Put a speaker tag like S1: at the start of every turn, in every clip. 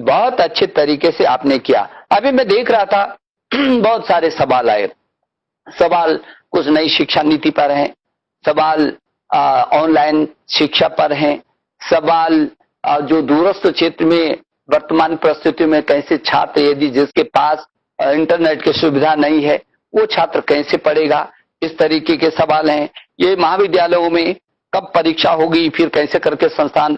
S1: बहुत अच्छे तरीके से आपने किया। अभी मैं देख रहा था बहुत सारे सवाल आए। सवाल कुछ नई शिक्षा नीति पर हैं, सवाल ऑनलाइन शिक्षा पर हैं, सवाल जो दूरस्थ क्षेत्र में वर्तमान परिस्थिति में कैसे छात्र, यदि जिसके पास इंटरनेट की सुविधा नहीं है, वो छात्र कैसे पढ़ेगा, इस तरीके के सवाल हैं। ये महाविद्यालयों में कब परीक्षा होगी, फिर कैसे करके संस्थान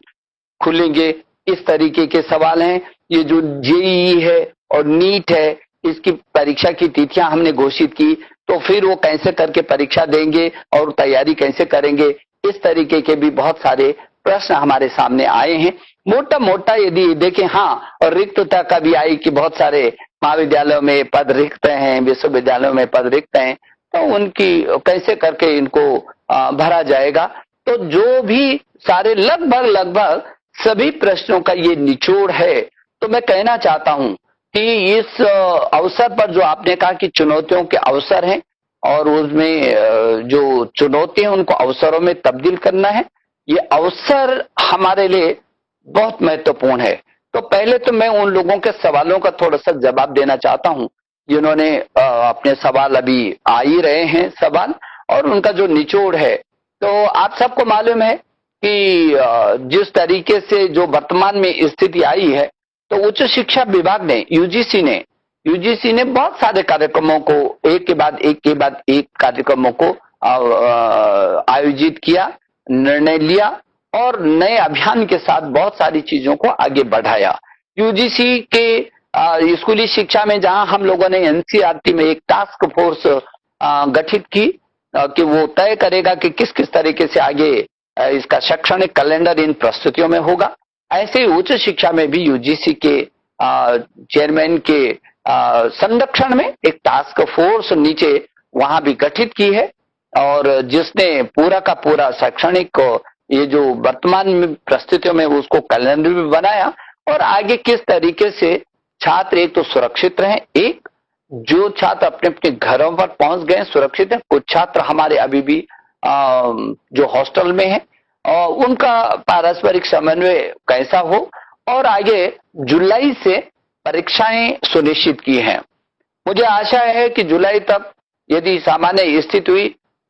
S1: खुलेंगे, इस तरीके के सवाल हैं। ये जो जेईई है और नीट है, इसकी परीक्षा की तिथियां हमने घोषित की, तो फिर वो कैसे करके परीक्षा देंगे और तैयारी कैसे करेंगे, इस तरीके के भी बहुत सारे प्रश्न हमारे सामने आए हैं। मोटा मोटा यदि देखें, हाँ, और रिक्तता का भी आई कि बहुत सारे महाविद्यालयों में पद रिक्त हैं, विश्वविद्यालयों में पद रिक्त हैं, तो उनकी कैसे करके इनको भरा जाएगा। तो जो भी सारे लगभग सभी प्रश्नों का ये निचोड़ है। तो मैं कहना चाहता हूं कि इस अवसर पर जो आपने कहा कि चुनौतियों के अवसर हैं और उसमें जो चुनौती है उनको अवसरों में तब्दील करना है, ये अवसर हमारे लिए बहुत महत्वपूर्ण है। तो पहले तो मैं उन लोगों के सवालों का थोड़ा सा जवाब देना चाहता हूं जिन्होंने अपने सवाल, अभी आ ही रहे हैं सवाल, और उनका जो निचोड़ है। तो आप सबको मालूम है कि जिस तरीके से जो वर्तमान में स्थिति आई है, तो उच्च शिक्षा विभाग ने, यूजीसी ने बहुत सारे कार्यक्रमों को एक के बाद एक कार्यक्रमों को आयोजित किया, निर्णय लिया और नए अभियान के साथ बहुत सारी चीजों को आगे बढ़ाया। यूजीसी के स्कूली शिक्षा में जहां हम लोगों ने एनसीईआरटी में एक टास्क फोर्स गठित की कि वो तय करेगा कि किस किस तरीके से आगे इसका शैक्षणिक कैलेंडर इन प्रस्तुतियों में होगा, ऐसे ही उच्च शिक्षा में भी यूजीसी के चेयरमैन के संरक्षण में एक टास्क फोर्स नीचे वहां भी गठित की है, और जिसने पूरा का पूरा शैक्षणिक ये जो वर्तमान में परिस्थितियों में उसको कैलेंडर भी बनाया, और आगे किस तरीके से छात्र एक तो सुरक्षित रहें, एक जो छात्र अपने अपने घरों पर पहुंच गए सुरक्षित हैं, कुछ छात्र हमारे अभी भी जो हॉस्टल में है और उनका पारस्परिक समन्वय कैसा हो, और आगे जुलाई से परीक्षाएं सुनिश्चित की हैं। मुझे आशा है कि जुलाई तक यदि सामान्य स्थिति हुई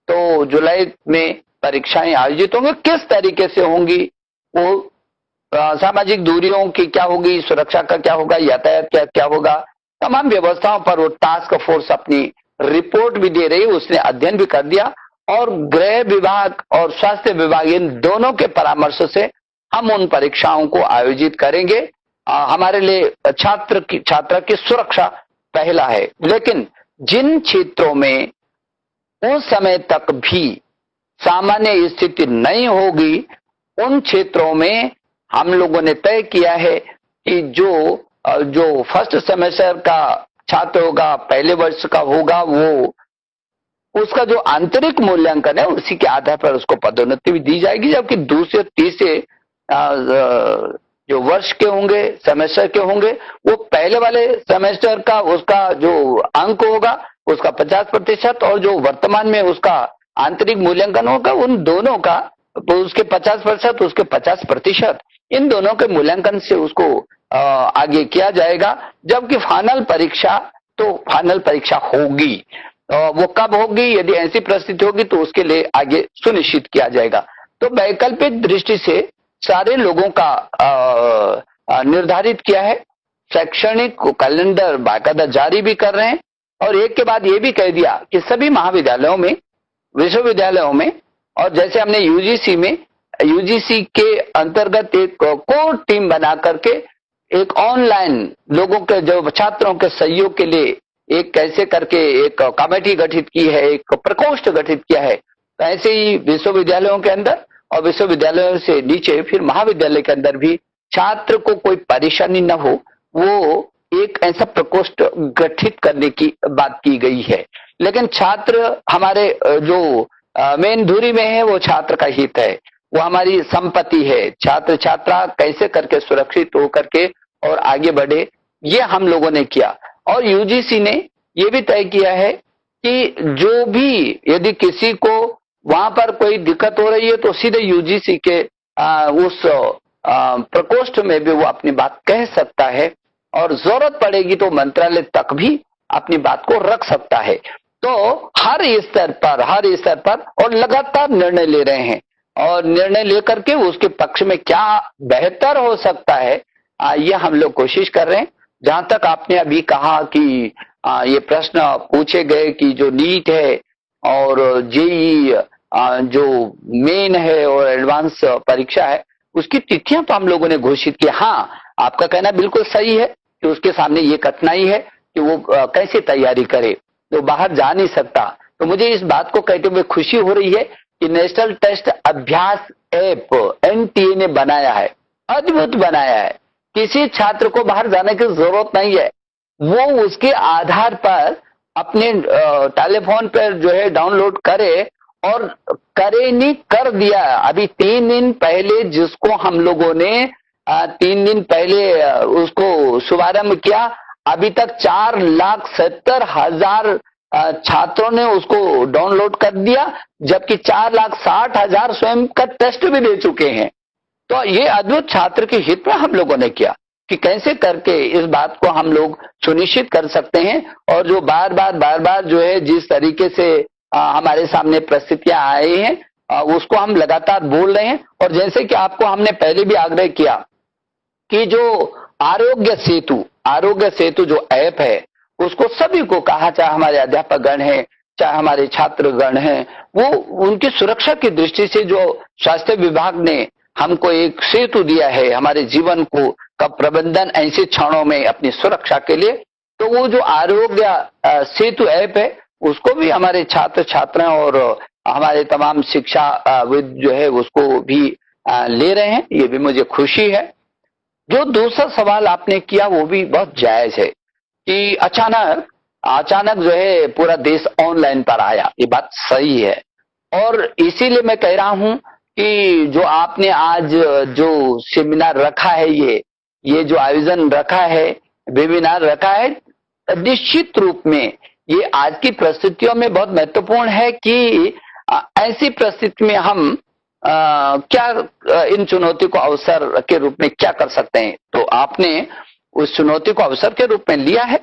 S1: तो जुलाई में परीक्षाएं आयोजित होंगी। किस तरीके से होंगी, वो सामाजिक दूरियों की क्या होगी, सुरक्षा का क्या होगा, यातायात का क्या होगा, तमाम व्यवस्थाओं पर वो टास्क फोर्स अपनी रिपोर्ट भी दे रही है, उसने अध्ययन भी कर दिया, और गृह विभाग और स्वास्थ्य विभाग इन दोनों के परामर्श से हम उन परीक्षाओं को आयोजित करेंगे। हमारे लिए छात्र की सुरक्षा पहला है, लेकिन जिन क्षेत्रों में उस समय तक भी सामान्य स्थिति नहीं होगी, उन क्षेत्रों में हम लोगों ने तय किया है कि जो फर्स्ट सेमेस्टर का छात्र होगा, पहले वर्ष का होगा, वो उसका जो आंतरिक मूल्यांकन है उसी के आधार पर उसको पदोन्नति भी दी जाएगी, जबकि दूसरे तीसरे जो वर्ष के होंगे, सेमेस्टर के होंगे, वो पहले वाले सेमेस्टर का उसका जो अंक होगा उसका 50%, और जो वर्तमान में उसका आंतरिक मूल्यांकन होगा उन दोनों का उसके 50%, उसके 50%, इन दोनों के मूल्यांकन से उसको आगे किया जाएगा। जबकि फाइनल परीक्षा होगी, वो कब होगी, यदि ऐसी परिस्थिति होगी तो उसके लिए आगे सुनिश्चित किया जाएगा। तो वैकल्पिक दृष्टि से सारे लोगों का निर्धारित किया है, शैक्षणिक कैलेंडर बाकायदा जारी भी कर रहे हैं, और एक के बाद ये भी कह दिया कि सभी महाविद्यालयों में, विश्वविद्यालयों में, और जैसे हमने यूजीसी के अंतर्गत एक कोर टीम बना करके एक ऑनलाइन लोगों के जो छात्रों के सहयोग के लिए एक कैसे करके एक कमेटी गठित की है, एक प्रकोष्ठ गठित किया है। तो ऐसे ही विश्वविद्यालयों के अंदर और विश्वविद्यालयों से नीचे फिर महाविद्यालय के अंदर भी छात्र को कोई परेशानी न हो, वो एक ऐसा प्रकोष्ठ गठित करने की बात की गई है। लेकिन छात्र हमारे जो मेन धुरी में है वो छात्र का हित है, वो हमारी संपत्ति है। छात्र छात्रा कैसे करके सुरक्षित होकर के और आगे बढ़े, ये हम लोगों ने किया। और यूजीसी ने ये भी तय किया है कि जो भी यदि किसी को वहां पर कोई दिक्कत हो रही है तो सीधे यूजीसी के उस प्रकोष्ठ में भी वो अपनी बात कह सकता है और जरूरत पड़ेगी तो मंत्रालय तक भी अपनी बात को रख सकता है। तो हर स्तर पर और लगातार निर्णय ले रहे हैं और निर्णय लेकर के उसके पक्ष में क्या बेहतर हो सकता है ये हम लोग कोशिश कर रहे हैं। जहां तक आपने अभी कहा कि ये प्रश्न पूछे गए कि जो नीट है और जेई जो मेन है और एडवांस परीक्षा है उसकी तिथियां तो हम लोगों ने घोषित की। हाँ, आपका कहना बिल्कुल सही है कि उसके सामने ये कठिनाई है कि वो कैसे तैयारी करे, तो बाहर जा नहीं सकता। तो मुझे इस बात को कहते हुए खुशी हो रही है कि नेशनल टेस्ट अभ्यास ऐप एनटीए ने बनाया है, अद्भुत बनाया है। किसी छात्र को बाहर जाने की जरूरत नहीं है, वो उसके आधार पर अपने टेलीफोन पर जो है डाउनलोड करे और करे नहीं कर दिया। अभी 3 दिन पहले जिसको हम लोगों ने 3 दिन पहले उसको शुभारंभ किया, अभी तक 4,70,000 छात्रों ने उसको डाउनलोड कर दिया, जबकि 4,60,000 स्वयं का टेस्ट भी दे चुके हैं। तो ये अद्भुत छात्र के हित में हम लोगों ने किया कि कैसे करके इस बात को हम लोग सुनिश्चित कर सकते हैं। और जो बार बार जो है जिस तरीके से हमारे सामने परिस्थितियां आई हैं उसको हम लगातार बोल रहे हैं। और जैसे कि आपको हमने पहले भी आग्रह किया कि जो आरोग्य सेतु जो ऐप है उसको सभी को कहा, चाहे हमारे अध्यापक गण हैं, चाहे हमारे छात्र गण हैं, वो उनकी सुरक्षा की दृष्टि से जो स्वास्थ्य विभाग ने हमको एक सेतु दिया है हमारे जीवन को का प्रबंधन ऐसे क्षणों में अपनी सुरक्षा के लिए, तो वो जो आरोग्य सेतु ऐप है उसको भी हमारे छात्र छात्राएं और हमारे तमाम शिक्षाविद जो है उसको भी ले रहे हैं। ये भी मुझे खुशी है। जो दूसरा सवाल आपने किया वो भी बहुत जायज है कि अचानक जो है पूरा देश ऑनलाइन पर आया, ये बात सही है। और इसीलिए मैं कह रहा हूं कि जो आपने आज जो सेमिनार रखा है, ये जो आयोजन रखा है, वेबिनार रखा है, निश्चित रूप में ये आज की परिस्थितियों में बहुत महत्वपूर्ण है कि ऐसी परिस्थिति में हम क्या इन चुनौती को अवसर के रूप में क्या कर सकते हैं। तो आपने उस चुनौती को अवसर के रूप में लिया है।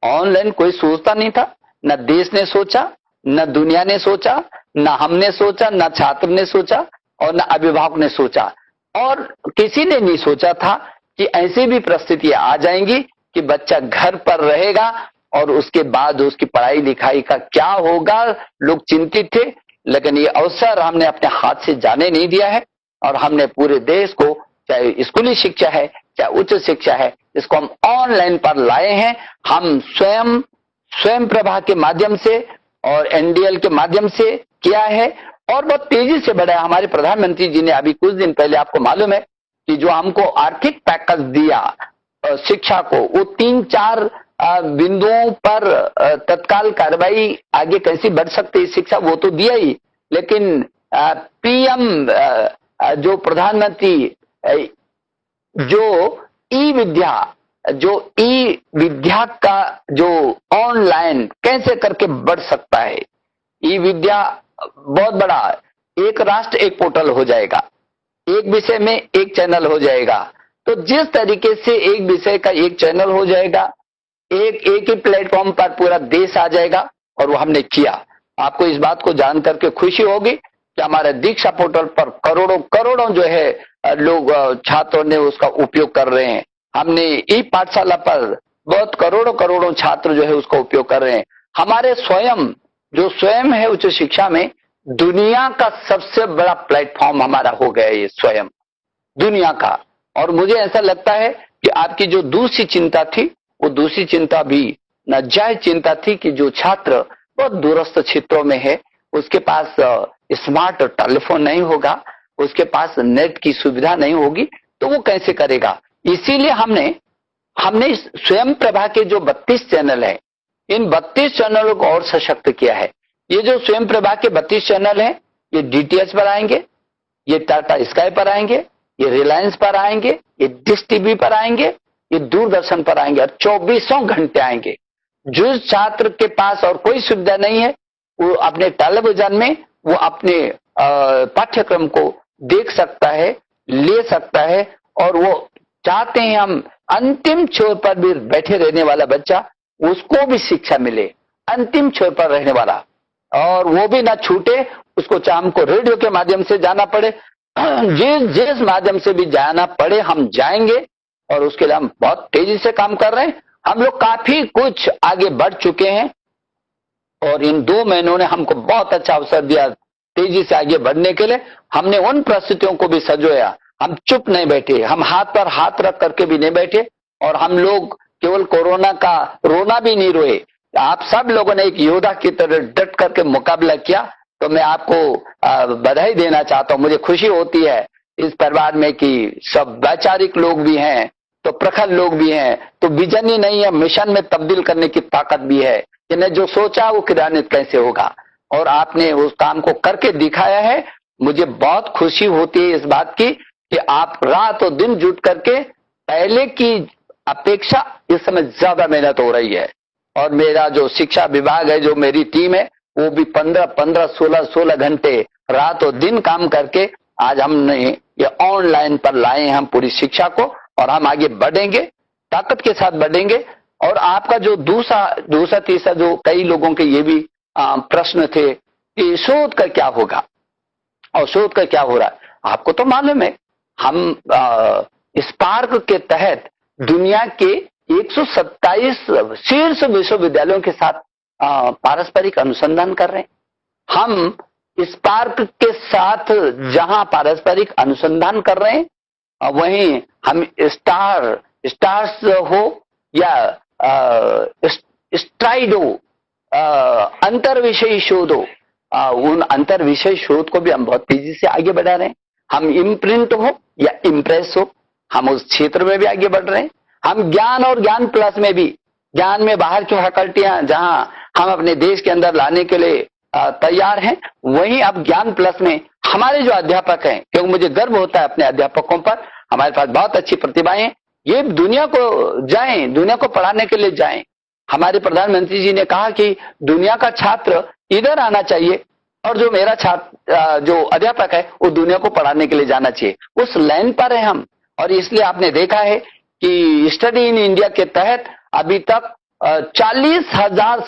S1: ऑनलाइन कोई सोचता नहीं था, न देश ने सोचा, न दुनिया ने सोचा, न हमने सोचा, न छात्र ने सोचा और न अभिभावक ने सोचा। और किसी ने नहीं सोचा था कि ऐसी भी परिस्थितियां आ जाएंगी कि बच्चा घर पर रहेगा और उसके बाद उसकी पढ़ाई लिखाई का क्या होगा। लोग चिंतित थे, लेकिन ये अवसर हमने अपने हाथ से जाने नहीं दिया है और हमने पूरे देश को, चाहे स्कूली शिक्षा है चाहे उच्च शिक्षा है, इसको हम ऑनलाइन पर लाए हैं। हम स्वयं प्रभा के माध्यम से और एनडीएल के माध्यम से किया है और बहुत तेजी से बढ़ा है। हमारे प्रधानमंत्री जी ने अभी कुछ दिन पहले, आपको मालूम है कि जो हमको आर्थिक पैकेज दिया शिक्षा को, वो 3-4 बिंदुओं पर तत्काल कार्रवाई आगे कैसी बढ़ सकती है शिक्षा, वो तो दिया ही, लेकिन पीएम जो प्रधानमंत्री जो ई विद्या का जो ऑनलाइन कैसे करके बढ़ सकता है, ई विद्या बहुत बड़ा, एक राष्ट्र एक पोर्टल हो जाएगा, एक विषय में एक चैनल हो जाएगा। तो जिस तरीके से एक विषय का एक चैनल हो जाएगा, एक ही प्लेटफॉर्म पर पूरा देश आ जाएगा, और वो हमने किया। आपको इस बात को जान करके खुशी होगी कि हमारे दीक्षा पोर्टल पर करोड़ों जो है लोग छात्रों ने उसका उपयोग कर रहे हैं। हमने ई पाठशाला पर बहुत करोड़ों छात्र जो है उसका उपयोग कर रहे हैं। हमारे स्वयं है उच्च शिक्षा में दुनिया का सबसे बड़ा प्लेटफॉर्म हमारा हो गया ये स्वयं दुनिया का। और मुझे ऐसा लगता है कि आपकी जो दूसरी चिंता थी, वो दूसरी चिंता भी नाजायज चिंता थी कि जो छात्र बहुत दूरस्थ क्षेत्रों में है, उसके पास स्मार्ट टेलीफोन नहीं होगा, उसके पास नेट की सुविधा नहीं होगी, तो वो कैसे करेगा। इसीलिए हमने स्वयं प्रभा के जो 32 चैनल है, इन 32 चैनलों को और सशक्त किया है। ये जो स्वयं प्रभा के 32 चैनल हैं, ये डीटीएच पर आएंगे, ये टाटा स्काई पर आएंगे, ये रिलायंस पर आएंगे, ये डिश टीवी पर आएंगे, ये दूरदर्शन पर आएंगे और 24 घंटे आएंगे। जो छात्र के पास और कोई सुविधा नहीं है, वो अपने टेलीविजन में वो अपने पाठ्यक्रम को देख सकता है, ले सकता है और वो चाहते हैं हम अंतिम छोर पर भी बैठे रहने वाला बच्चा, उसको भी शिक्षा मिले, अंतिम छोर पर रहने वाला, और वो भी ना छूटे। उसको चाहे हमको रेडियो के माध्यम से जाना पड़े, जिस जिस माध्यम से भी जाना पड़े हम जाएंगे, और उसके लिए हम बहुत तेजी से काम कर रहे हैं। हम लोग काफी कुछ आगे बढ़ चुके हैं, और इन 2 महीनों ने हमको बहुत अच्छा अवसर दिया तेजी से आगे बढ़ने के लिए। हमने उन परिस्थितियों को भी संजोया, हम चुप नहीं बैठे, हम हाथ पर हाथ रख करके भी नहीं बैठे, और हम लोग केवल कोरोना का रोना भी नहीं रोए। आप सब लोगों ने एक योद्धा की तरह डट करके मुकाबला किया, तो मैं आपको बधाई देना चाहता हूं। मुझे खुशी होती है इस परिवार में कि सब वैचारिक लोग भी हैं, तो प्रखर लोग भी हैं, तो विजन ही नहीं है, मिशन में तब्दील करने की ताकत भी है कि ने जो सोचा वो क्रियान्वित कैसे होगा, और आपने उस काम को करके दिखाया है। मुझे बहुत खुशी होती है इस बात की कि आप रात और दिन जुट करके पहले की अपेक्षा इस समय ज्यादा मेहनत हो रही है, और मेरा जो शिक्षा विभाग है, जो मेरी टीम है, वो भी 15-15, 16-16 घंटे रात और दिन काम करके आज हमने ये ऑनलाइन पर लाए हैं हम पूरी शिक्षा को, और हम आगे बढ़ेंगे, ताकत के साथ बढ़ेंगे। और आपका जो दूसरा तीसरा जो कई लोगों के ये भी प्रश्न थे कि शोध का क्या होगा और शोध का क्या हो रहा है, आपको तो मालूम है हम स्पार्क के तहत दुनिया के 127 शीर्ष विश्वविद्यालयों के साथ पारस्परिक अनुसंधान कर रहे हैं। हम स्पार्क के साथ जहां पारस्परिक अनुसंधान कर रहे हैं, वहीं हम स्टार्स हो या स्ट्राइड हो, अंतर विषयी शोध हो, उन अंतर विषय शोध को भी हम बहुत तेजी से आगे बढ़ा रहे हैं। हम इम्प्रिंट हो या इम्प्रेस हो, हम उस क्षेत्र में भी आगे बढ़ रहे हैं। हम ज्ञान और ज्ञान प्लस में भी, ज्ञान में बाहर की फैकल्टियां जहां हम अपने देश के अंदर लाने के लिए तैयार हैं, वहीं अब ज्ञान प्लस में हमारे जो अध्यापक हैं, क्योंकि मुझे गर्व होता है अपने अध्यापकों पर, हमारे पास बहुत अच्छी प्रतिभाएं हैं, ये दुनिया को जाएं, दुनिया को पढ़ाने के लिए जाएं। हमारे प्रधानमंत्री जी ने कहा कि दुनिया का छात्र इधर आना चाहिए, और जो मेरा छात्र जो अध्यापक है वो दुनिया को पढ़ाने के लिए जाना चाहिए। उस लाइन पर है हम, और इसलिए आपने देखा है कि स्टडी इन इंडिया के तहत अभी तक 40,000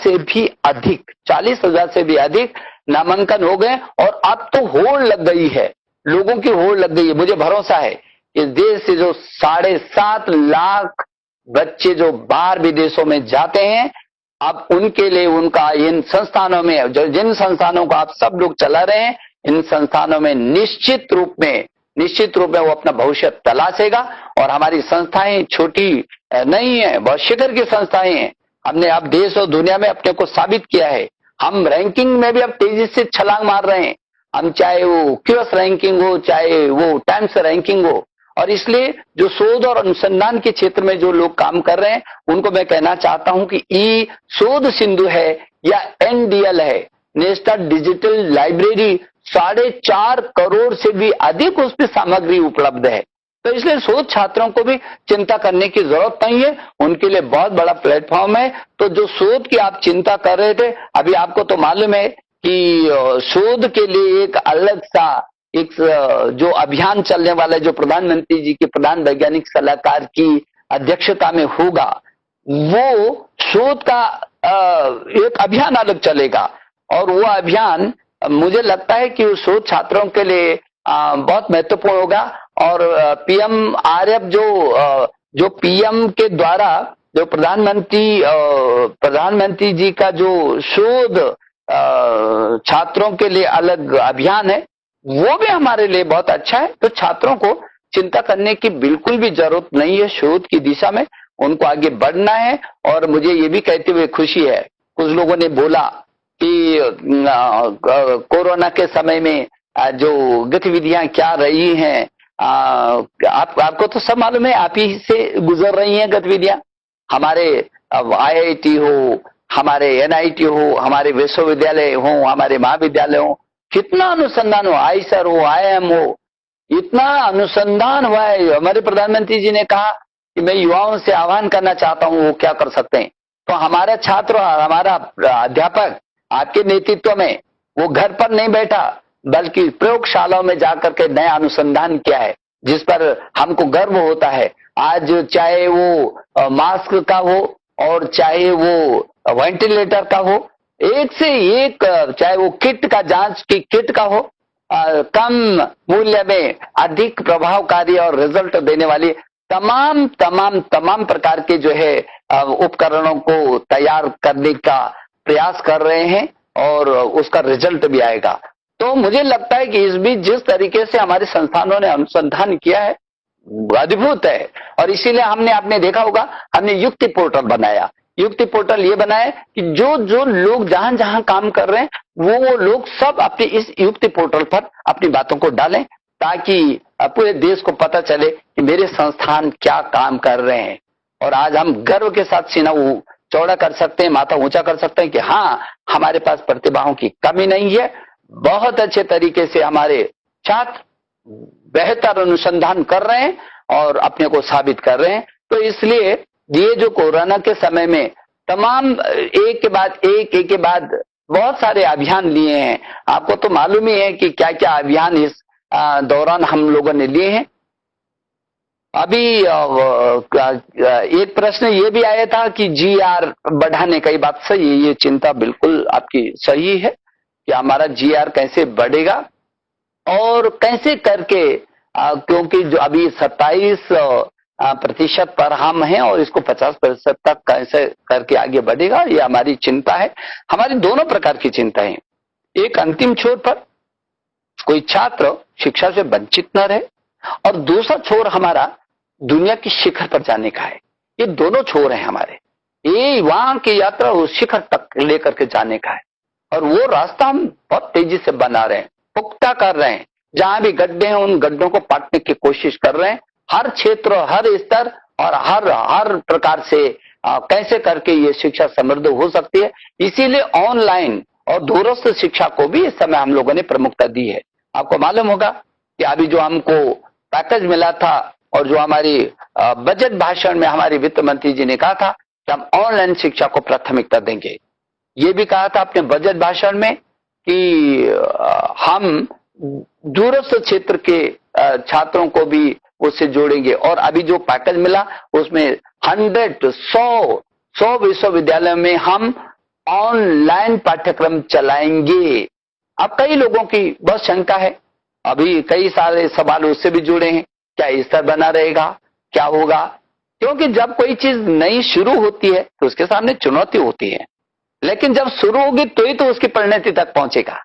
S1: से भी अधिक नामांकन हो गए, और अब तो होड़ लग गई है, लोगों की होड़ लग गई है। मुझे भरोसा है इस देश से जो 7.5 लाख बच्चे जो बाहर विदेशों में जाते हैं, अब उनके लिए उनका इन संस्थानों में, जिन संस्थानों को आप सब लोग चला रहे हैं, इन संस्थानों में निश्चित रूप में वो अपना भविष्य तलाशेगा। और हमारी संस्थाएं छोटी नहीं है, बहुत शिखर की संस्थाएं हैं। हमने अब देश और दुनिया में अपने को साबित किया है। हम रैंकिंग में भी अब तेजी से छलांग मार रहे हैं, हम चाहे वो क्यूएस रैंकिंग हो, चाहे वो टाइम्स रैंकिंग हो। और इसलिए जो शोध और अनुसंधान के क्षेत्र में जो लोग काम कर रहे हैं, उनको मैं कहना चाहता हूं कि ई शोध सिंधु है या एनडीएल है, नेशनल डिजिटल लाइब्रेरी, 4.5 करोड़ से भी अधिक उस पर सामग्री उपलब्ध है। तो इसलिए शोध छात्रों को भी चिंता करने की जरूरत नहीं है, उनके लिए बहुत बड़ा प्लेटफॉर्म है। तो जो शोध की आप चिंता कर रहे थे, अभी आपको तो मालूम है कि शोध के लिए एक अलग सा एक जो अभियान चलने वाला है, जो प्रधानमंत्री जी के प्रधान वैज्ञानिक सलाहकार की अध्यक्षता में होगा, वो शोध का एक अभियान अलग चलेगा। और वो अभियान मुझे लगता है कि शोध छात्रों के लिए बहुत महत्वपूर्ण होगा। और पीएम आरएफ जो पीएम के द्वारा जो प्रधानमंत्री जी का जो शोध छात्रों के लिए अलग अभियान है, वो भी हमारे लिए बहुत अच्छा है। तो छात्रों को चिंता करने की बिल्कुल भी जरूरत नहीं है, शोध की दिशा में उनको आगे बढ़ना है। और मुझे ये भी कहते हुए खुशी है, कुछ लोगों ने बोला कि कोरोना के समय में जो गतिविधियां क्या रही हैं, आपको तो सब मालूम है, आप ही से गुजर रही हैं गतिविधियां। हमारे आईआईटी हो, हमारे एनआईटी हो, हमारे विश्वविद्यालय हो, हमारे महाविद्यालय हो, कितना अनुसंधान हो, आईसर हो, आईएम हो, इतना अनुसंधान हुआ है। हमारे प्रधानमंत्री जी ने कहा कि मैं युवाओं से आह्वान करना चाहता हूं, वो क्या कर सकते हैं। तो हमारा छात्र, हमारा अध्यापक आपके नेतृत्व में वो घर पर नहीं बैठा, बल्कि प्रयोगशालाओं में जाकर के नया अनुसंधान किया है। जिस पर हमको गर्व होता है। आज चाहे वो मास्क का हो और चाहे वो वेंटिलेटर का हो, एक से एक, चाहे वो किट का, जांच की किट का हो, कम मूल्य में अधिक प्रभावकारी और रिजल्ट देने वाली तमाम तमाम तमाम प्रकार के जो है उपकरणों को तैयार करने का प्रयास कर रहे हैं और उसका रिजल्ट भी आएगा। तो मुझे लगता है कि इस बीच जिस तरीके से हमारे संस्थानों ने अनुसंधान किया है अद्भुत है। और इसीलिए आपने देखा होगा, हमने युक्ति पोर्टल बनाया। युक्ति पोर्टल ये बनाया कि जो जो लोग जहां जहां काम कर रहे हैं वो लोग सब अपने इस युक्ति पोर्टल पर अपनी बातों को डालें, ताकि पूरे देश को पता चले कि मेरे संस्थान क्या काम कर रहे हैं। और आज हम गर्व के साथ सीना चौड़ा कर सकते हैं, माथा ऊंचा कर सकते हैं कि हाँ, हमारे पास प्रतिभाओं की कमी नहीं है। बहुत अच्छे तरीके से हमारे छात्र बेहतर अनुसंधान कर रहे हैं और अपने को साबित कर रहे हैं। तो इसलिए ये जो कोरोना के समय में तमाम एक के बाद बहुत सारे अभियान लिए हैं। आपको तो मालूम ही है कि क्या क्या अभियान इस दौरान हम लोगों ने लिए हैं। अभी एक प्रश्न ये भी आया था कि GR बढ़ाने का, बात सही है, ये चिंता बिल्कुल आपकी सही है कि हमारा GR कैसे बढ़ेगा और कैसे करके, क्योंकि जो अभी 27% पर हम हैं और इसको 50% तक कैसे करके आगे बढ़ेगा, ये हमारी चिंता है। हमारी दोनों प्रकार की चिंता है। एक, अंतिम छोर पर कोई छात्र शिक्षा से वंचित न रहे, और दूसरा छोर हमारा दुनिया की शिखर पर जाने का है। ये दोनों छोर हैं हमारे। ये वहां की यात्रा उस शिखर तक लेकर के जाने का है, और वो रास्ता हम बहुत तेजी से बना रहे हैं, पुख्ता कर रहे हैं। जहां भी गड्ढे हैं उन गड्ढों को पाटने की कोशिश कर रहे हैं। हर क्षेत्र, हर स्तर और हर प्रकार से कैसे करके ये शिक्षा समृद्ध हो सकती है। इसीलिए ऑनलाइन और दूरस्थ शिक्षा को भी इस समय हम लोगों ने प्रमुखता दी है। आपको मालूम होगा कि अभी जो हमको पैकेज मिला था और जो हमारी बजट भाषण में हमारे वित्त मंत्री जी ने कहा था कि हम ऑनलाइन शिक्षा को प्राथमिकता देंगे। ये भी कहा था अपने बजट भाषण में कि हम दूरस्थ क्षेत्र के छात्रों को भी उससे जोड़ेंगे। और अभी जो पैकेज मिला उसमें 100 विश्वविद्यालयों में हम ऑनलाइन पाठ्यक्रम चलाएंगे। अब कई लोगों की बहुत शंका है, अभी कई सारे सवाल उससे भी जुड़े हैं, क्या स्तर बना रहेगा, क्या होगा? क्योंकि जब कोई चीज नई शुरू होती है तो उसके सामने चुनौती होती है, लेकिन जब शुरू होगी तो ही तो उसकी परिणति तक पहुंचेगा।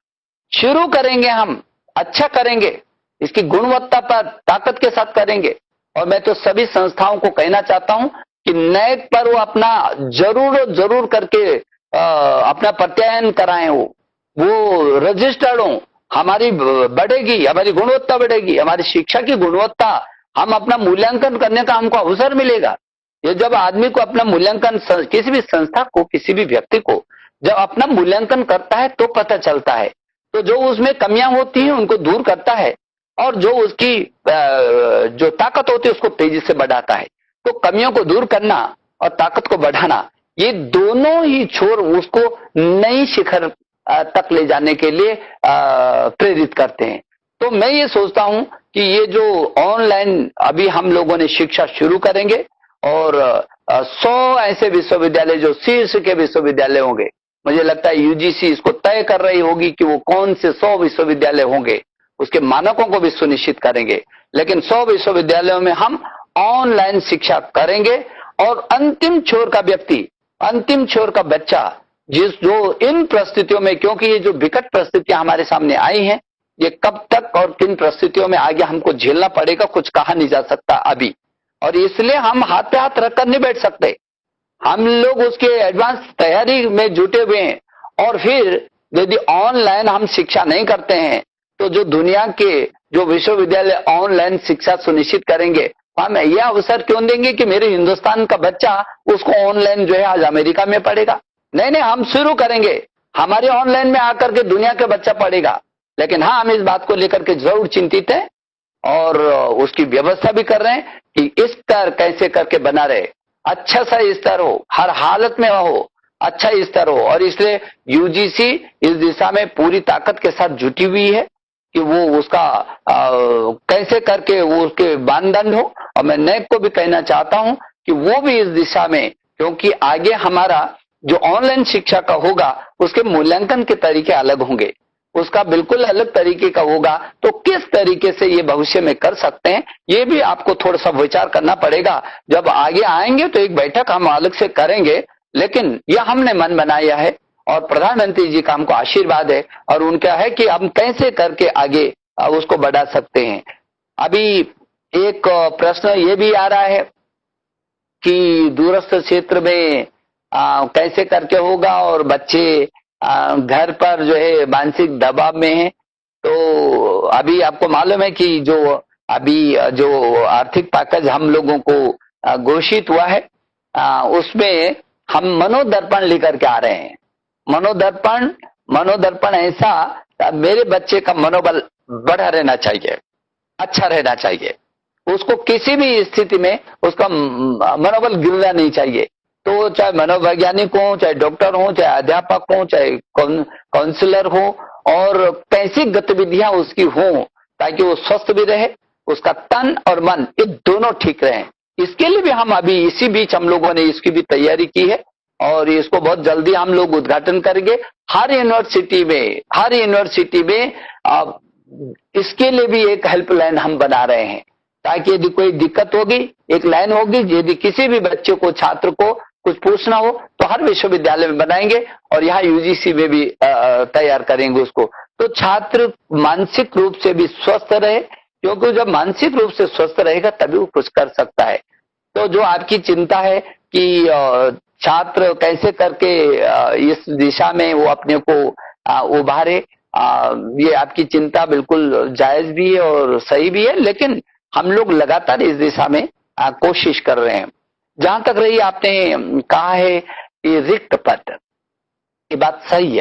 S1: शुरू करेंगे, हम अच्छा करेंगे, इसकी गुणवत्ता पर ताकत के साथ करेंगे। और मैं तो सभी संस्थाओं को कहना चाहता हूं कि नैक पर वो अपना जरूर करके अपना प्रत्यायन कराएं, वो रजिस्टर्ड हो, हमारी बढ़ेगी, हमारी गुणवत्ता बढ़ेगी, हमारी शिक्षा की गुणवत्ता, हम अपना मूल्यांकन करने का हमको अवसर मिलेगा। ये जब आदमी को अपना मूल्यांकन, किसी भी संस्था को, किसी भी व्यक्ति को जब अपना मूल्यांकन करता है तो पता चलता है। तो जो उसमें कमियां होती हैं उनको दूर करता है, और जो उसकी जो ताकत होती है उसको तेजी से बढ़ाता है। तो कमियों को दूर करना और ताकत को बढ़ाना, ये दोनों ही छोर उसको नई शिखर तक ले जाने के लिए प्रेरित करते हैं। तो मैं ये सोचता हूं कि ये जो ऑनलाइन अभी हम लोगों ने शिक्षा शुरू करेंगे, और 100 ऐसे विश्वविद्यालय जो शीर्ष के विश्वविद्यालय होंगे, मुझे लगता है UGC इसको तय कर रही होगी कि वो कौन से 100 विश्वविद्यालय होंगे, उसके मानकों को भी सुनिश्चित करेंगे। लेकिन 100 विश्वविद्यालयों में हम ऑनलाइन शिक्षा करेंगे, और अंतिम छोर का व्यक्ति, अंतिम छोर का बच्चा, जो इन परिस्थितियों में, क्योंकि ये जो विकट परिस्थितियां हमारे सामने आई हैं, ये कब तक और किन परिस्थितियों में आगे हमको झेलना पड़ेगा, कुछ कहा नहीं जा सकता अभी। और इसलिए हम हाथ पे हाथ रखकर नहीं बैठ सकते। हम लोग उसके एडवांस तैयारी में जुटे हुए हैं, और फिर यदि ऑनलाइन हम शिक्षा नहीं करते हैं तो जो दुनिया के जो विश्वविद्यालय ऑनलाइन शिक्षा सुनिश्चित करेंगे, हम यह अवसर क्यों देंगे कि मेरे हिंदुस्तान का बच्चा उसको ऑनलाइन जो है आज अमेरिका में पढ़ेगा? नहीं, हम शुरू करेंगे, हमारे ऑनलाइन में आकर के दुनिया का बच्चा पढ़ेगा। लेकिन हाँ, हम इस बात को लेकर के जरूर चिंतित हैं और उसकी व्यवस्था भी कर रहे हैं कि स्तर कैसे करके बना रहे, अच्छा सा स्तर हो, हर हालत में हो, अच्छा स्तर हो। और इसलिए UGC इस दिशा में पूरी ताकत के साथ जुटी हुई है कि वो उसका कैसे करके वो उसके मानदंड हो। और मैं नैक को भी कहना चाहता हूं कि वो भी इस दिशा में, क्योंकि आगे हमारा जो ऑनलाइन शिक्षा का होगा उसके मूल्यांकन के तरीके अलग होंगे, उसका बिल्कुल अलग तरीके का होगा। तो किस तरीके से ये भविष्य में कर सकते हैं, ये भी आपको थोड़ा सा विचार करना पड़ेगा। जब आगे आएंगे तो एक बैठक हम अलग से करेंगे, लेकिन यह हमने मन बनाया है और प्रधानमंत्री जी का हमको आशीर्वाद है और उनका है कि हम कैसे करके आगे उसको बढ़ा सकते हैं। अभी एक प्रश्न ये भी आ रहा है कि दूरस्थ क्षेत्र में कैसे करके होगा और बच्चे घर पर जो है मानसिक दबाव में है। तो अभी आपको मालूम है कि जो अभी जो आर्थिक पैकेज हम लोगों को घोषित हुआ है, उसमें हम मनोदर्पण लेकर के आ रहे हैं। मनोदर्पण ऐसा मेरे बच्चे का मनोबल बढ़ा रहना चाहिए, अच्छा रहना चाहिए, उसको किसी भी स्थिति में उसका मनोबल गिरना नहीं चाहिए। तो चाहे मनोवैज्ञानिक हो, चाहे डॉक्टर हो, चाहे अध्यापक हो, चाहे काउंसलर हो, और कैसी गतिविधियां उसकी हो ताकि वो स्वस्थ भी रहे, उसका तन और मन ये दोनों ठीक रहे। इसके लिए भी हम अभी इसी बीच हम लोगों ने इसकी भी तैयारी की है और इसको बहुत जल्दी हम लोग उद्घाटन करेंगे। हर यूनिवर्सिटी में इसके लिए भी एक हेल्पलाइन हम बना रहे हैं, ताकि यदि कोई दिक्कत होगी एक लाइन होगी, यदि किसी भी बच्चे को, छात्र को कुछ पूछना हो तो हर विश्वविद्यालय में बनाएंगे और यहाँ यूजीसी में भी तैयार करेंगे उसको। तो छात्र मानसिक रूप से भी स्वस्थ रहे, क्योंकि जब मानसिक रूप से स्वस्थ रहेगा तभी वो कुछ कर सकता है। तो जो आपकी चिंता है कि छात्र कैसे करके इस दिशा में वो अपने को उभारे, ये आपकी चिंता बिल्कुल जायज भी है और सही भी है, लेकिन हम लोग लगातार इस दिशा में कोशिश कर रहे हैं। जहां तक रही आपने कहा है कि रिक्त पद, ये बात सही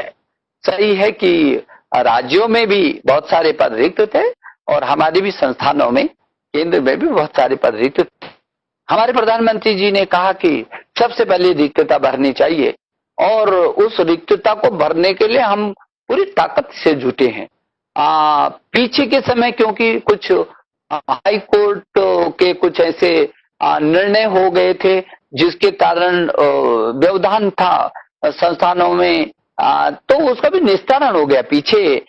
S1: है कि राज्यों में भी बहुत सारे पद रिक्त थे और हमारे भी संस्थानों में, केंद्र में भी बहुत सारे पद रिक्त थे। हमारे प्रधानमंत्री जी ने कहा कि सबसे पहले रिक्तता भरनी चाहिए और उस रिक्तता को भरने के लिए हम पूरी ताकत से जुटे हैं। पीछे के समय क्योंकि कुछ हाई कोर्ट के कुछ ऐसे निर्णय हो गए थे जिसके कारण व्यवधान था संस्थानों में, तो उसका भी निस्तारण हो गया। पीछे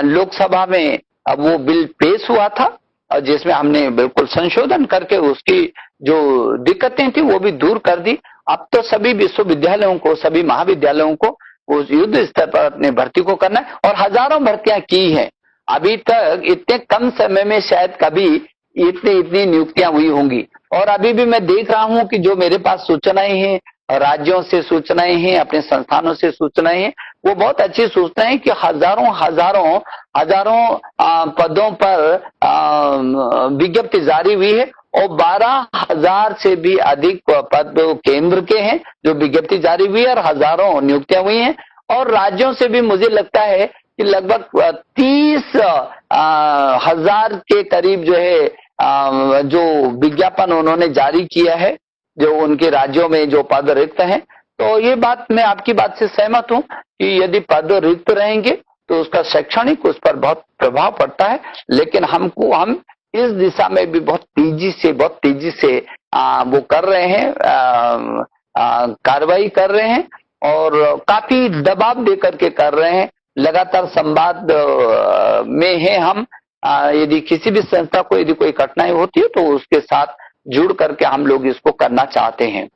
S1: लोकसभा में अब वो बिल पेश हुआ था और जिसमें हमने बिल्कुल संशोधन करके उसकी जो दिक्कतें थी वो भी दूर कर दी। अब तो सभी विश्वविद्यालयों को, सभी महाविद्यालयों को उस युद्ध स्तर पर अपने भर्ती को करना है और हजारों भर्तियां की हैं। अभी तक इतने कम समय में शायद कभी इतनी नियुक्तियां हुई होंगी। और अभी भी मैं देख रहा हूं कि जो मेरे पास सूचनाएं हैं, राज्यों से सूचनाएं हैं, अपने संस्थानों से सूचनाएं हैं, वो बहुत अच्छी सूचनाएं हैं कि हजारों पदों पर विज्ञप्ति जारी हुई है और 12,000 से भी अधिक पद केंद्र के हैं जो विज्ञप्ति जारी हुई है और हजारों नियुक्तियां हुई हैं। और राज्यों से भी मुझे लगता है कि लगभग 30,000 के करीब जो है जो विज्ञापन उन्होंने जारी किया है, जो उनके राज्यों में जो पद रिक्त हैं। तो ये बात, मैं आपकी बात से सहमत हूं कि यदि पद रिक्त रहेंगे तो उसका शैक्षणिक उस पर बहुत प्रभाव पड़ता है, लेकिन हम इस दिशा में भी बहुत तेजी से वो कर रहे हैं, कार्रवाई कर रहे हैं और काफी दबाव दे करके कर रहे हैं। लगातार संवाद में है हम। यदि किसी भी संस्था को यदि कोई कठिनाई होती है तो उसके साथ जुड़ करके हम लोग इसको करना चाहते हैं।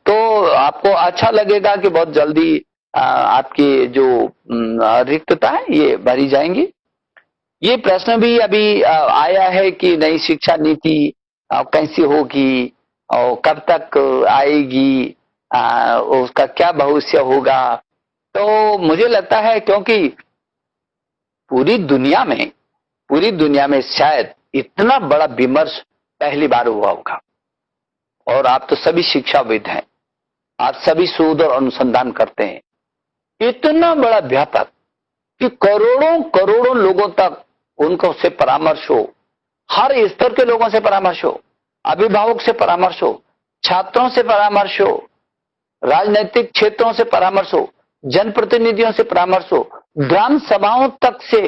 S1: तो आपको अच्छा लगेगा कि बहुत जल्दी आपकी जो रिक्तता है ये भरी जाएंगी। ये प्रश्न भी अभी आया है कि नई शिक्षा नीति कैसी होगी और कब तक आएगी, उसका क्या भविष्य होगा। तो मुझे लगता है क्योंकि पूरी दुनिया में शायद इतना बड़ा विमर्श पहली बार हुआ होगा। और आप तो सभी शिक्षाविद हैं, आप सभी शोध और अनुसंधान करते हैं, इतना बड़ा व्यापक कि करोड़ों लोगों तक उनको से परामर्श हो, हर स्तर के लोगों से परामर्श हो, अभिभावक से परामर्श हो, छात्रों से परामर्श हो, राजनीतिक क्षेत्रों से परामर्श हो, जनप्रतिनिधियों से परामर्श हो, ग्राम सभाओं तक से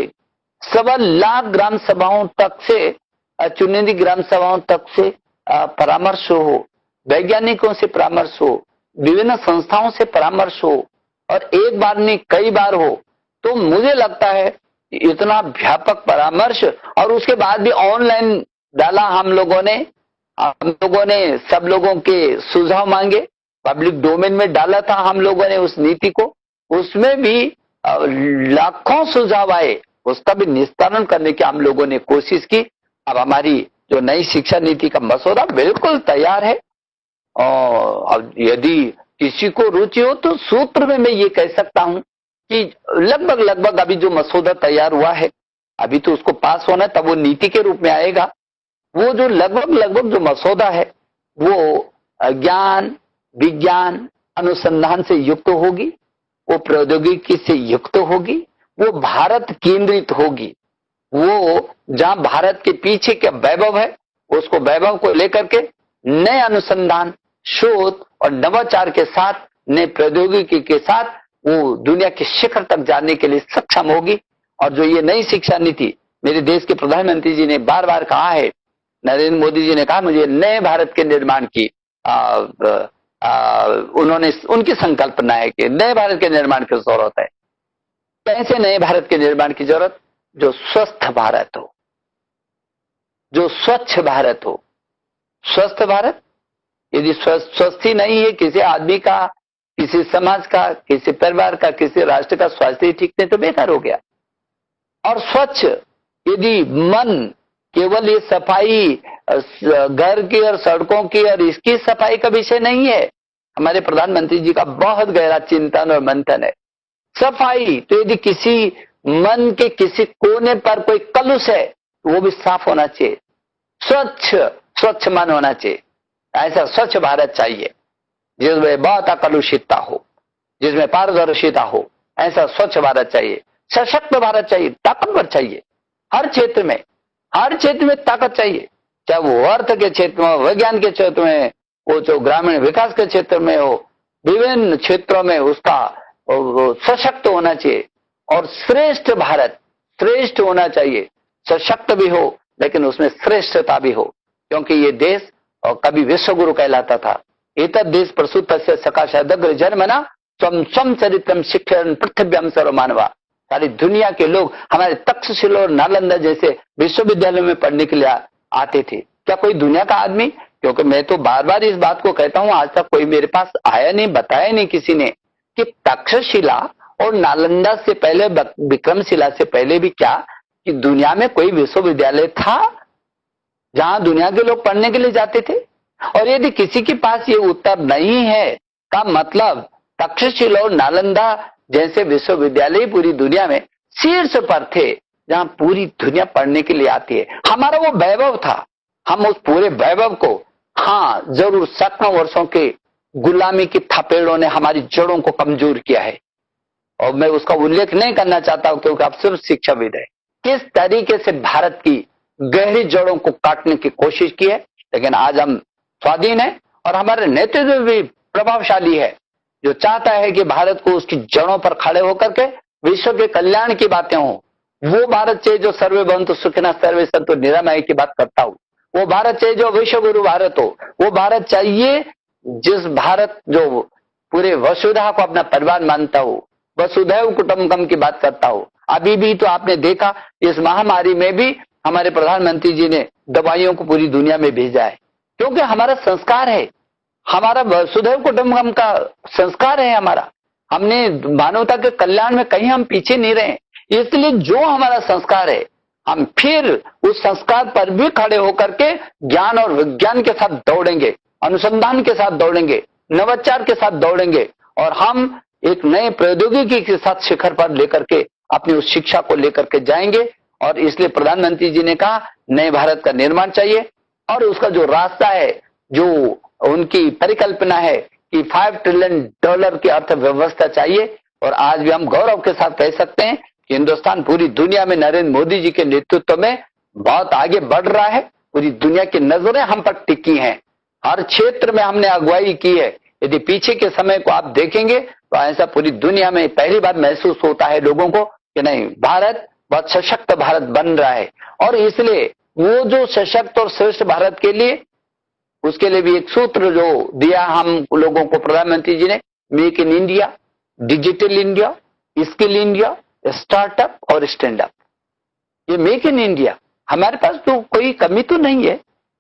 S1: 1.25 लाख ग्राम सभाओं तक से, चुनिंदी ग्राम सभाओं तक से परामर्श हो, वैज्ञानिकों से परामर्श हो, विभिन्न संस्थाओं से परामर्श हो, और एक बार नहीं कई बार हो, तो मुझे लगता है इतना व्यापक परामर्श, और उसके बाद भी ऑनलाइन डाला हम लोगों ने सब लोगों के सुझाव मांगे, पब्लिक डोमेन में डाला था हम लोगों ने उस नीति को, उसमें भी लाखों सुझाव आए, उसका भी निस्तारण करने की हम लोगों ने कोशिश की। अब हमारी जो नई शिक्षा नीति का मसौदा बिल्कुल तैयार है, और यदि किसी को रुचि हो तो सूत्र में मैं ये कह सकता हूं कि लगभग अभी जो मसौदा तैयार हुआ है, अभी तो उसको पास होना है, तब वो नीति के रूप में आएगा। वो जो लगभग जो मसौदा है वो ज्ञान, विज्ञान, अनुसंधान से युक्त होगी, वो प्रौद्योगिकी से युक्त होगी, वो भारत केंद्रित होगी। वो जहां भारत के पीछे के वैभव है, उसको वैभव को लेकर के नए अनुसंधान, शोध और नवाचार के साथ, नए प्रौद्योगिकी के साथ वो दुनिया के शिखर तक जाने के लिए सक्षम होगी। और जो ये नई शिक्षा नीति मेरे देश के प्रधानमंत्री जी ने बार बार कहा है, नरेंद्र मोदी जी ने कहा मुझे नए भारत के निर्माण की उन्होंने उनकी संकल्पना है कि नए भारत के निर्माण की जरूरत है। कैसे नए भारत के निर्माण की जरूरत? जो स्वस्थ भारत हो, जो स्वच्छ भारत हो। स्वस्थ भारत, यदि स्वस्थ ही नहीं है किसी आदमी का, किसी समाज का, किसी परिवार का, किसी राष्ट्र का स्वास्थ्य ठीक नहीं तो बेकार हो गया। और स्वच्छ, यदि मन केवल ये सफाई घर की और सड़कों की और इसकी सफाई का विषय नहीं है, हमारे प्रधानमंत्री जी का बहुत गहरा चिंतन और मंथन है। सफाई तो यदि किसी मन के किसी कोने पर कोई कलुष है तो वो भी साफ होना चाहिए, स्वच्छ मन होना चाहिए। ऐसा स्वच्छ भारत चाहिए जिसमें बहुत अकलुषितता हो, जिसमें पारदर्शिता हो, ऐसा स्वच्छ भारत चाहिए। सशक्त भारत चाहिए, ताकतवर चाहिए, हर क्षेत्र में ताकत चाहिए, चाहे वो अर्थ के क्षेत्र में हो, विज्ञान के क्षेत्र में हो, जो ग्रामीण विकास के क्षेत्र में हो, विभिन्न क्षेत्रों में उसका सशक्त होना चाहिए। और श्रेष्ठ भारत श्रेष्ठ होना चाहिए, सशक्त भी हो लेकिन उसमें श्रेष्ठता भी हो, क्योंकि ये देश कभी विश्वगुरु कहलाता था। एतद् देश प्रसूतस्य सकाशादग्र जन्मना स्वम स्वम चरित्रम शिक्षण पृथ्व्याम सर्वमानवा। सारी दुनिया के लोग हमारे तक्षशिला और नालंदा जैसे विश्वविद्यालय में पढ़ने के लिए आते थे। क्या कोई दुनिया का आदमी, क्योंकि मैं तो बार बार इस बात को कहता हूं, आज तक कोई मेरे पास आया नहीं, बताया नहीं किसी ने कि तक्षशिला और नालंदा से पहले, विक्रमशिला से पहले भी क्या कि दुनिया में कोई विश्वविद्यालय था जहां दुनिया के लोग पढ़ने के लिए जाते थे? और यदि किसी के पास ये उत्तर नहीं है का मतलब तक्षशिला और नालंदा जैसे विश्वविद्यालय पूरी दुनिया में शीर्ष पर थे, जहां पूरी दुनिया पढ़ने के लिए आती है। हमारा वो वैभव था, हम उस पूरे वैभव को, हाँ जरूर सैकड़ों वर्षों के गुलामी की थपेड़ों ने हमारी जड़ों को कमजोर किया है, और मैं उसका उल्लेख नहीं करना चाहता हूं क्योंकि आप सिर्फ शिक्षाविद है। किस तरीके से भारत की गहरी जड़ों को काटने की कोशिश की है, लेकिन आज हम स्वाधीन है और हमारे नेतृत्व भी प्रभावशाली है, जो चाहता है कि भारत को उसकी जड़ों पर खड़े होकर के विश्व के कल्याण की बातें हो। वो भारत चाहिए जो सर्वे भवन्तु सुखिनः सर्वे सन्तु निरामय की बात करता हूं। वो भारत चाहिए जो विश्व गुरु भारत हो। वो भारत चाहिए जिस भारत जो पूरे वसुधा को अपना परिवार मानता हो, वसुधैव कुटुंबकम की बात करता हो। अभी भी तो आपने देखा इस महामारी में भी हमारे प्रधानमंत्री जी ने दवाइयों को पूरी दुनिया में भेजा है, क्योंकि हमारा संस्कार है, हमारा वसुधैव कुटुंबकम का संस्कार है हमारा। हमने मानवता के कल्याण में कहीं हम पीछे नहीं रहे, इसलिए जो हमारा संस्कार है हम फिर उस संस्कार पर भी खड़े होकर के ज्ञान और विज्ञान के साथ दौड़ेंगे, अनुसंधान के साथ दौड़ेंगे, नवाचार के साथ दौड़ेंगे, और हम एक नए प्रौद्योगिकी के साथ शिखर पर लेकर के अपनी उस शिक्षा को लेकर के जाएंगे। और इसलिए प्रधानमंत्री जी ने कहा नए भारत का निर्माण चाहिए, और उसका जो रास्ता है, जो उनकी परिकल्पना है कि $5 ट्रिलियन की अर्थव्यवस्था चाहिए। और आज भी हम गौरव के साथ कह सकते हैं कि हिंदुस्तान पूरी दुनिया में नरेंद्र मोदी जी के नेतृत्व में बहुत आगे बढ़ रहा है। पूरी दुनिया की नजरें हम पर टिकी हैं, हर क्षेत्र में हमने अगुवाई की है। यदि पीछे के समय को आप देखेंगे तो ऐसा पूरी दुनिया में पहली बार महसूस होता है लोगों को कि नहीं, भारत बहुत सशक्त भारत बन रहा है। और इसलिए वो जो सशक्त और श्रेष्ठ भारत के लिए, उसके लिए भी एक सूत्र जो दिया हम लोगों को प्रधानमंत्री जी ने, make in India, digital India, skill India, startup और स्टैंड अप। ये मेक इन इंडिया, हमारे पास तो कोई कमी तो नहीं है,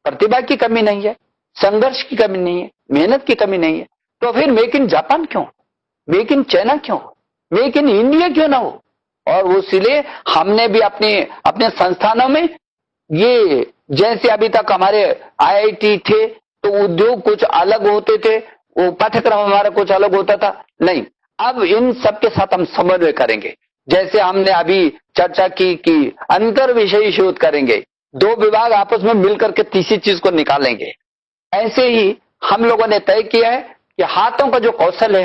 S1: प्रतिभा की कमी नहीं है, संघर्ष की कमी नहीं है, मेहनत की कमी नहीं है, तो फिर मेक इन जापान क्यों, मेक इन चाइना क्यों, मेक इन इंडिया क्यों ना हो। और इसलिए हमने भी अपने संस्थानों में ये, जैसे अभी तक हमारे आईआईटी थे तो उद्योग कुछ अलग होते थे, वो पाठ्यक्रम हमारा कुछ अलग होता था, नहीं, अब इन सबके साथ हम समन्वय करेंगे। जैसे हमने अभी चर्चा की कि अंतर विषयी शोध करेंगे, दो विभाग आपस में मिलकर के तीसरी चीज को निकालेंगे। ऐसे ही हम लोगों ने तय किया है कि हाथों का जो कौशल है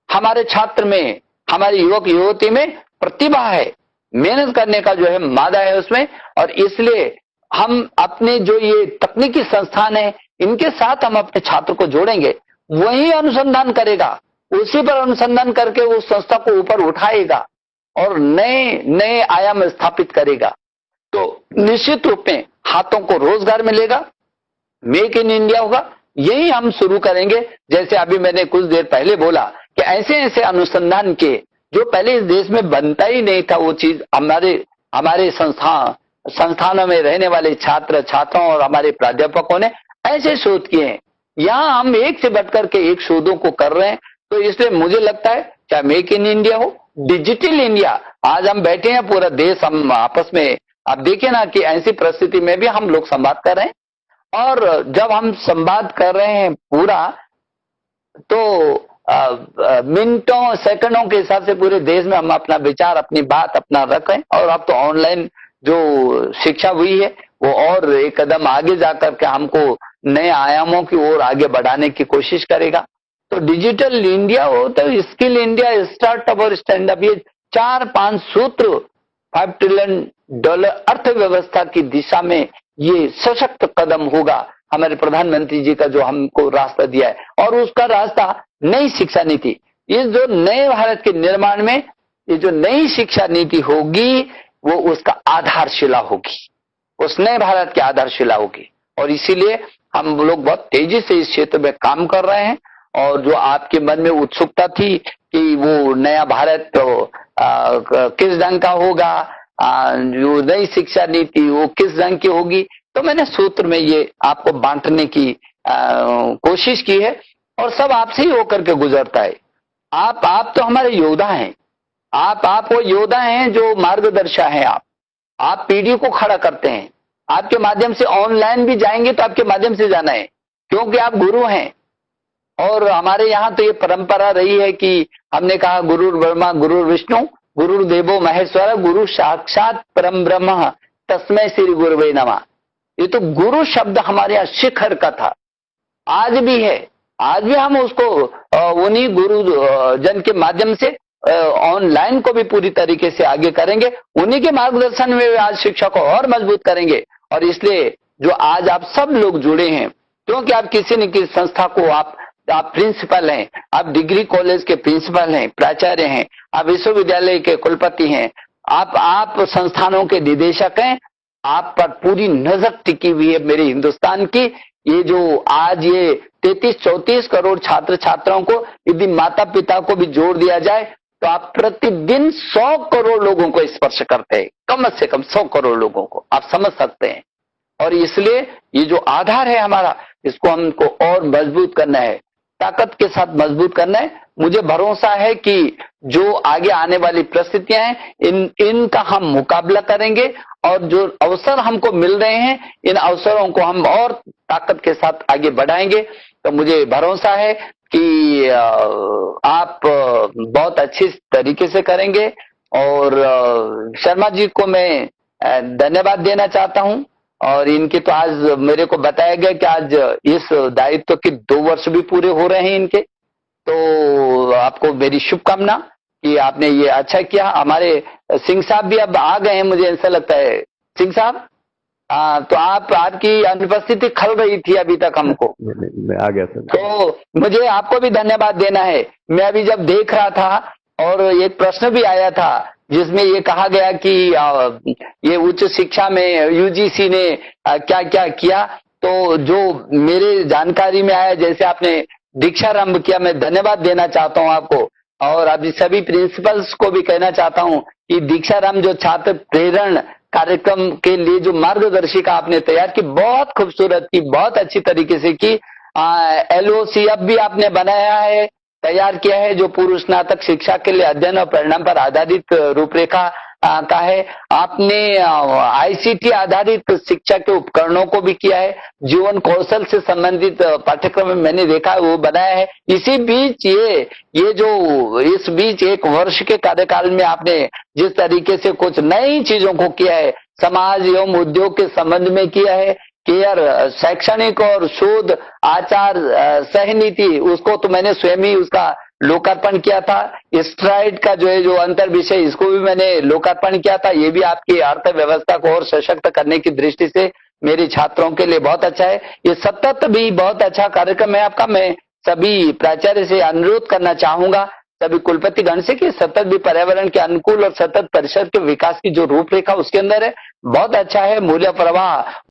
S1: हमारे छात्र में, हमारे युवक युवती में प्रतिभा है, मेहनत करने का जो है मादा है उसमें, और इसलिए हम अपने जो ये तकनीकी संस्थान है इनके साथ हम अपने छात्र को जोड़ेंगे, वही अनुसंधान करेगा, उसी पर अनुसंधान करके उस संस्था को ऊपर उठाएगा और नए नए आयाम स्थापित करेगा। तो निश्चित रूप में हाथों को रोजगार मिलेगा, मेक इन इंडिया होगा। यही हम शुरू करेंगे। जैसे अभी मैंने कुछ देर पहले बोला कि ऐसे ऐसे अनुसंधान के जो पहले इस देश में बनता ही नहीं था, वो चीज हमारे संस्थानों में रहने वाले छात्र छात्राओं और हमारे प्राध्यापकों ने ऐसे शोध किए हैं। यहाँ हम एक से बढ़कर के एक शोधों को कर रहे हैं। तो इसलिए मुझे लगता है चाहे मेक इन इंडिया हो, डिजिटल इंडिया, आज हम बैठे हैं पूरा देश हम आपस में, आप देखिए ना कि ऐसी परिस्थिति में भी हम लोग संवाद कर रहे हैं, और जब हम संवाद कर रहे हैं पूरा, तो मिनटों सेकंडों के हिसाब से पूरे देश में हम अपना विचार, अपनी बात अपना रख रहे हैं। और अब तो ऑनलाइन जो शिक्षा हुई है वो और एक कदम आगे जाकर के हमको नए आयामों की ओर आगे बढ़ाने की कोशिश करेगा। तो डिजिटल इंडिया हो, तो स्किल इंडिया, स्टार्टअप और स्टैंड अप, ये 4-5 सूत्र $5 ट्रिलियन अर्थव्यवस्था की दिशा में ये सशक्त कदम होगा हमारे प्रधानमंत्री जी का जो हमको रास्ता दिया है। और उसका रास्ता नई शिक्षा नीति, इस जो नए भारत के निर्माण में ये जो नई शिक्षा नीति होगी वो उसका आधारशिला होगी, उस नए भारत की आधारशिला होगी। और इसीलिए हम लोग बहुत तेजी से इस क्षेत्र में काम कर रहे हैं। और जो आपके मन में उत्सुकता थी कि वो नया भारत तो किस ढंग का होगा, जो नई शिक्षा नीति वो किस ढंग की होगी, तो मैंने सूत्र में ये आपको बांटने की कोशिश की है। और सब आपसे ही होकर के गुजरता है। आप तो हमारे योद्धा हैं, आप वो योद्धा हैं जो मार्गदर्शक हैं। आप पीढ़ी को खड़ा करते हैं। आपके माध्यम से ऑनलाइन भी जाएंगे तो आपके माध्यम से जाना है, क्योंकि आप गुरु हैं। और हमारे यहाँ तो ये परंपरा रही है कि हमने कहा गुरु ब्रह्मा गुरु विष्णु गुरुर्देवो महेश्वर गुरु साक्षात परम ब्रह्म तस्मै श्री गुरुवे नमः। ये तो गुरु शब्द हमारे यहाँ शिखर का था, आज भी है। आज भी हम उसको उन्हीं गुरु जन के माध्यम से ऑनलाइन को भी पूरी तरीके से आगे करेंगे, उन्हीं के मार्गदर्शन में आज शिक्षा को और मजबूत करेंगे। और इसलिए जो आज आप सब लोग जुड़े हैं, क्योंकि आप किसी न किसी संस्था को आप प्रिंसिपल हैं, आप डिग्री कॉलेज के प्रिंसिपल हैं, प्राचार्य हैं, आप विश्वविद्यालय के कुलपति हैं, आप संस्थानों के निदेशक हैं। आप पर पूरी नजर टिकी हुई है मेरे हिंदुस्तान की। ये जो आज ये 33-34 करोड़ छात्र छात्राओं को यदि माता पिता को भी जोड़ दिया जाए तो आप प्रतिदिन 100 करोड़ लोगों को स्पर्श करते हैं, कम से कम 100 करोड़ लोगों को आप समझ सकते हैं। और इसलिए ये जो आधार है हमारा, इसको हमको और मजबूत करना है, ताकत के साथ मजबूत करना है। मुझे भरोसा है कि जो आगे आने वाली परिस्थितियां हैं इनका हम मुकाबला करेंगे, और जो अवसर हमको मिल रहे हैं इन अवसरों को हम और ताकत के साथ आगे बढ़ाएंगे। तो मुझे भरोसा है कि आप बहुत अच्छी तरीके से करेंगे। और शर्मा जी को मैं धन्यवाद देना चाहता हूं। और इनके तो आज मेरे को बताया गया कि आज इस दायित्व के 2 वर्ष भी पूरे हो रहे हैं इनके। तो आपको मेरी शुभकामना कि आपने ये अच्छा किया। हमारे सिंह साहब भी अब आ गए हैं, मुझे ऐसा लगता है। सिंह साहब, तो आपकी अनुपस्थिति खल रही थी अभी तक हमको।
S2: मैं आ गया सर।
S1: तो मुझे आपको भी धन्यवाद देना है। मैं अभी जब देख रहा था और एक प्रश्न भी आया था जिसमें ये कहा गया कि ये उच्च शिक्षा में यूजीसी ने क्या क्या किया। तो जो मेरे जानकारी में आया, जैसे आपने दीक्षारंभ किया, मैं धन्यवाद देना चाहता हूं आपको, और अभी सभी प्रिंसिपल्स को भी कहना चाहता हूं कि दीक्षारंभ जो छात्र प्रेरण कार्यक्रम के लिए जो मार्गदर्शिका आपने तैयार की, बहुत खूबसूरत की, बहुत अच्छी तरीके से की। LOCF भी आपने बनाया है, तैयार किया है, जो पूर्व स्नातक शिक्षा के लिए अध्ययन और परिणाम पर आधारित रूपरेखा का है। आपने ICT आधारित शिक्षा के उपकरणों को भी किया है। जीवन कौशल से संबंधित पाठ्यक्रम में मैंने देखा है वो बनाया है। इसी बीच ये जो इस बीच एक वर्ष के कार्यकाल में आपने जिस तरीके से कुछ नई चीजों को किया है, समाज एवं उद्योग के संबंध में किया है, केयर शैक्षणिक और शोध आचार सहनीति, उसको तो मैंने स्वयं ही उसका लोकार्पण किया था। स्ट्राइड का जो है जो अंतर विषय, इसको भी मैंने लोकार्पण किया था। ये भी आपकी अर्थव्यवस्था को और सशक्त करने की दृष्टि से मेरे छात्रों के लिए बहुत अच्छा है। ये सतत भी बहुत अच्छा कार्यक्रम है आपका। मैं सभी प्राचार्य से अनुरोध करना चाहूंगा, सभी कुलपति गण से, कि सतत भी पर्यावरण के अनुकूल और सतत परिसर के विकास की जो रूपरेखा उसके अंदर है, बहुत अच्छा है। मूल्य प्रवाह